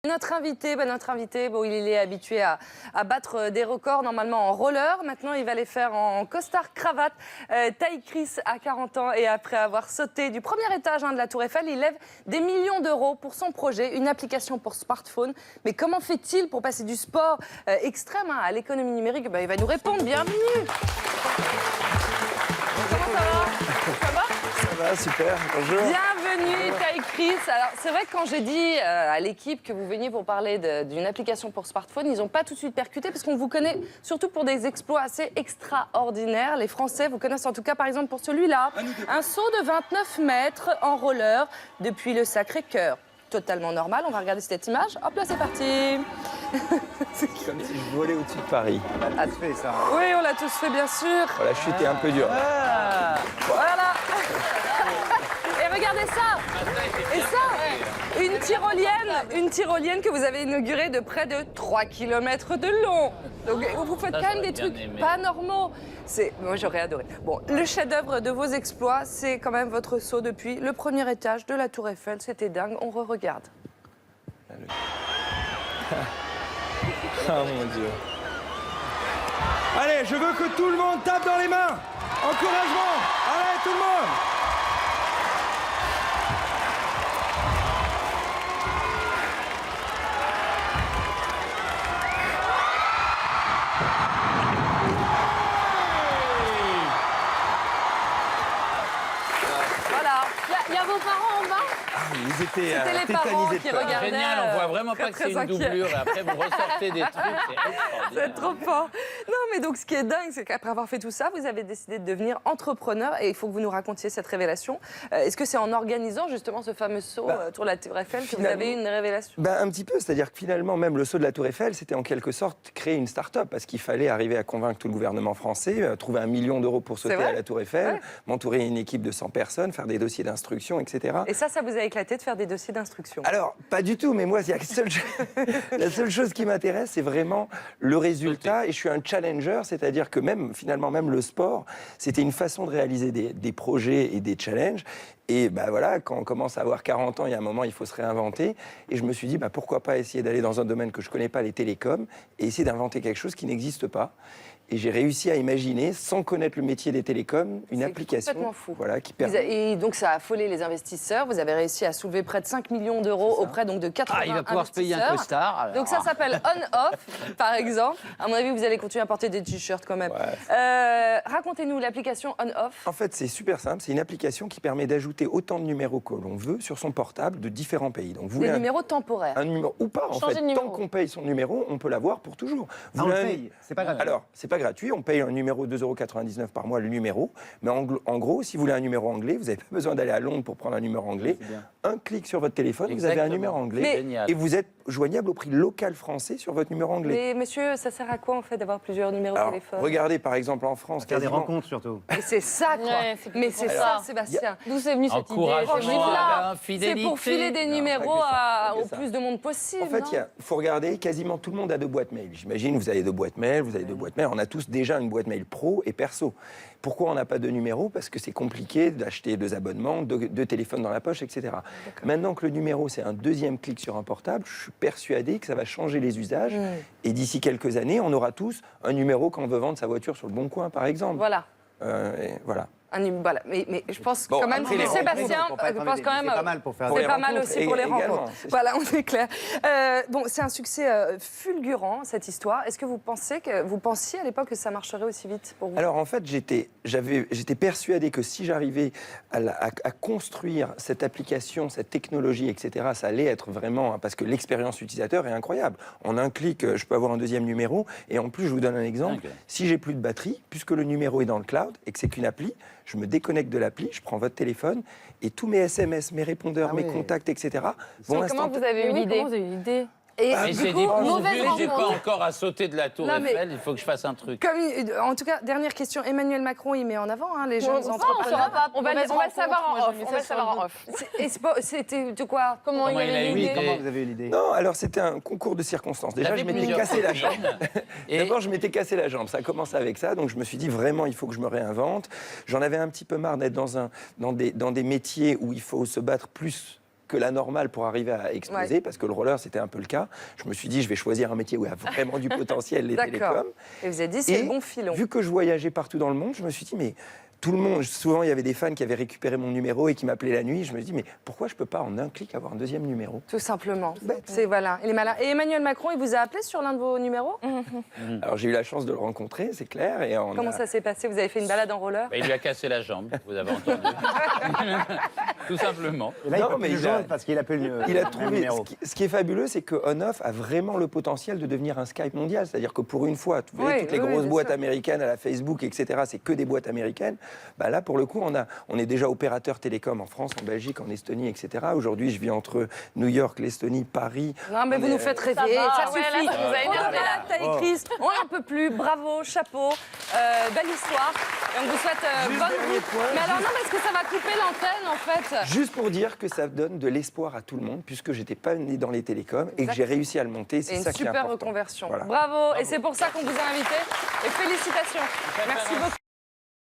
Notre invité, bon, il est habitué à battre des records normalement en roller. Maintenant, il va les faire en costard cravate. Taï Chris a 40 ans et après avoir sauté du premier étage de la Tour Eiffel, il lève des millions d'euros pour son projet, une application pour smartphone. Mais comment fait-il pour passer du sport extrême à l'économie numérique? Il va nous répondre. Bienvenue. Comment ça va? Ça va? Ça va, super, bonjour. Bienvenue Taï Chris. Alors c'est vrai que quand j'ai dit à l'équipe que vous veniez pour parler d'une application pour smartphone, ils n'ont pas tout de suite percuté parce qu'on vous connaît surtout pour des exploits assez extraordinaires. Les Français vous connaissent en tout cas par exemple pour celui-là. Un saut de 29 mètres en roller depuis le Sacré-Cœur. Totalement normal, on va regarder cette image. Hop là, c'est parti. C'est comme si je volais au-dessus de Paris. On l'a tous fait ça. Oui, on l'a tous fait bien sûr. Oh, la chute est un peu dure. Voilà. Et regardez ça. Et ça, une tyrolienne que vous avez inaugurée de près de 3 km de long. Donc vous faites quand même des trucs pas normaux. Moi j'aurais adoré. Bon, le chef-d'œuvre de vos exploits, c'est quand même votre saut depuis le premier étage de la Tour Eiffel. C'était dingue. On re-regarde. Oh mon Dieu. Allez, je veux que tout le monde tape dans les mains. Encouragement. Allez, tout le monde. Voilà. Il y a vos parents en bas. Ils étaient C'était les parents tétanisés qui de peur. regardaient. Génial, on voit vraiment pas que c'est une inquiets. doublure et après vous ressortez des trucs, c'est extraordinaire. C'est trop fort. Non, mais donc ce qui est dingue, c'est qu'après avoir fait tout ça, vous avez décidé de devenir entrepreneur et il faut que vous nous racontiez cette révélation. Est-ce que c'est en organisant justement ce fameux saut autour de la Tour Eiffel que vous avez eu une révélation? Un petit peu, c'est-à-dire que finalement, même le saut de la Tour Eiffel, c'était en quelque sorte créer une start-up parce qu'il fallait arriver à convaincre tout le gouvernement français, trouver 1 million d'euros pour sauter à la Tour Eiffel, m'entourer d'une équipe de 100 personnes, faire des dossiers d'instruction, etc. Et ça vous a éclaté de faire des dossiers d'instruction? Alors, pas du tout, mais moi, la seule chose qui m'intéresse, c'est vraiment le résultat. Et je suis un challenger, c'est-à-dire que finalement, même le sport, c'était une façon de réaliser des projets et des challenges. Et voilà, quand on commence à avoir 40 ans, il y a un moment, il faut se réinventer. Et je me suis dit, pourquoi pas essayer d'aller dans un domaine que je ne connais pas, les télécoms, et essayer d'inventer quelque chose qui n'existe pas. Et j'ai réussi à imaginer, sans connaître le métier des télécoms, une application qui permet... Et donc ça a affolé les investisseurs. Vous avez réussi à soulever près de 5 millions d'euros auprès donc, de 80 il va pouvoir se payer un costard. Alors. Donc ça s'appelle On-Off, par exemple. À mon avis, vous allez continuer à porter des t-shirts quand même. Racontez-nous l'application On-Off. En fait, c'est super simple. C'est une application qui permet d'ajouter autant de numéros que l'on veut sur son portable de différents pays. Donc, des numéros temporaires. Un numéro ou pas, en fait. Tant qu'on paye son numéro, on peut l'avoir pour toujours. On le paye, c'est pas gratuit. Alors, c'est pas gratuit, on paye un numéro 2,99 € par mois, le numéro. Mais en gros, si vous voulez un numéro anglais, vous n'avez pas besoin d'aller à Londres pour prendre un numéro anglais. Un clic sur votre téléphone, vous avez un numéro anglais. Et vous êtes joignable au prix local français sur votre numéro anglais. Mais monsieur, ça sert à quoi en fait d'avoir plusieurs numéros de téléphone? Regardez par exemple en France. Faire des rencontres surtout. Et c'est ça quoi. Mais c'est ça, Sébastien. D'où c'est venu cette idée? C'est pour filer des numéros au plus de monde possible. En fait, il faut regarder, quasiment tout le monde a 2 boîtes mail. J'imagine, vous avez 2 boîtes mail, vous avez 2 boîtes mail. On a tous déjà une boîte mail pro et perso. Pourquoi on n'a pas de numéro? Parce que c'est compliqué d'acheter 2 abonnements, 2 téléphones dans la poche, etc. Maintenant que le numéro, c'est un deuxième clic sur un portable, je suis persuadé que ça va changer les usages. Et d'ici quelques années, on aura tous un numéro quand on veut vendre sa voiture sur le Bon Coin, par exemple. Voilà. Voilà. Voilà. Mais je pense quand même que Sébastien, je pense quand même, c'est pas mal pour faire c'est pas mal aussi pour les rencontres. Voilà, on est clair. Bon, c'est un succès fulgurant cette histoire. Est-ce que vous pensiez à l'époque que ça marcherait aussi vite pour vous? Alors en fait, j'étais persuadé que si j'arrivais à construire cette application, cette technologie, etc., ça allait être vraiment parce que l'expérience utilisateur est incroyable. En un clic, je peux avoir un deuxième numéro. Et en plus, je vous donne un exemple. Si j'ai plus de batterie, puisque le numéro est dans le cloud et que c'est qu'une appli, je me déconnecte de l'appli, je prends votre téléphone et tous mes SMS, mes répondeurs, mes contacts, etc. vont Comment vous avez eu l'idée? Et il s'est dit, j'ai pas encore à sauter de la Tour Eiffel, il faut que je fasse un truc. En tout cas, dernière question, Emmanuel Macron, il met en avant les jeunes entrepreneurs. On va le savoir en off. C'était de quoi? Comment il a eu l'idée? Comment vous avez eu l'idée? Non, alors c'était un concours de circonstances. Déjà, je m'étais cassé la jambe. D'abord, je m'étais cassé la jambe. Ça a commencé avec ça, donc je me suis dit vraiment, il faut que je me réinvente. J'en avais un petit peu marre d'être dans des métiers où il faut se battre plus que la normale pour arriver à exploser, parce que le roller, c'était un peu le cas. Je me suis dit, je vais choisir un métier où il y a vraiment du potentiel, les télécoms. Et vous avez dit, c'est le bon filon. Vu que je voyageais partout dans le monde, je me suis dit, mais tout le monde, souvent il y avait des fans qui avaient récupéré mon numéro et qui m'appelaient la nuit. Je me dis, mais pourquoi je peux pas en un clic avoir un deuxième numéro? Tout simplement. C'est voilà, il est malin. Et Emmanuel Macron, il vous a appelé sur l'un de vos numéros? Alors j'ai eu la chance de le rencontrer, c'est clair. Et comment ça s'est passé? Vous avez fait une balade en roller? Il lui a cassé la jambe, vous avez entendu. Tout simplement. Et là, il joindre parce qu'il a pu il a trouvé. Ce qui est fabuleux, c'est que On-Off a vraiment le potentiel de devenir un Skype mondial. C'est-à-dire que pour une fois, vous voyez, toutes les grosses boîtes américaines à la Facebook, etc., c'est que des boîtes américaines. Bah là, pour le coup, on est déjà opérateur télécom en France, en Belgique, en Estonie, etc. Aujourd'hui, je vis entre New York, l'Estonie, Paris. Non, mais vous nous faites rêver, ça suffit. Là, ça nous a énervé, là. Taille-Crise, on n'en peut plus. Bravo, chapeau, belle histoire. Et on vous souhaite bonne route. Mais alors non, parce que ça va couper l'antenne, en fait. Juste pour dire que ça donne de l'espoir à tout le monde, puisque j'étais pas né dans les télécoms et que j'ai réussi à le monter. C'est ça qui est important. Une super reconversion. Voilà. Bravo. Et c'est pour ça qu'on vous a invité. Et félicitations. Merci beaucoup.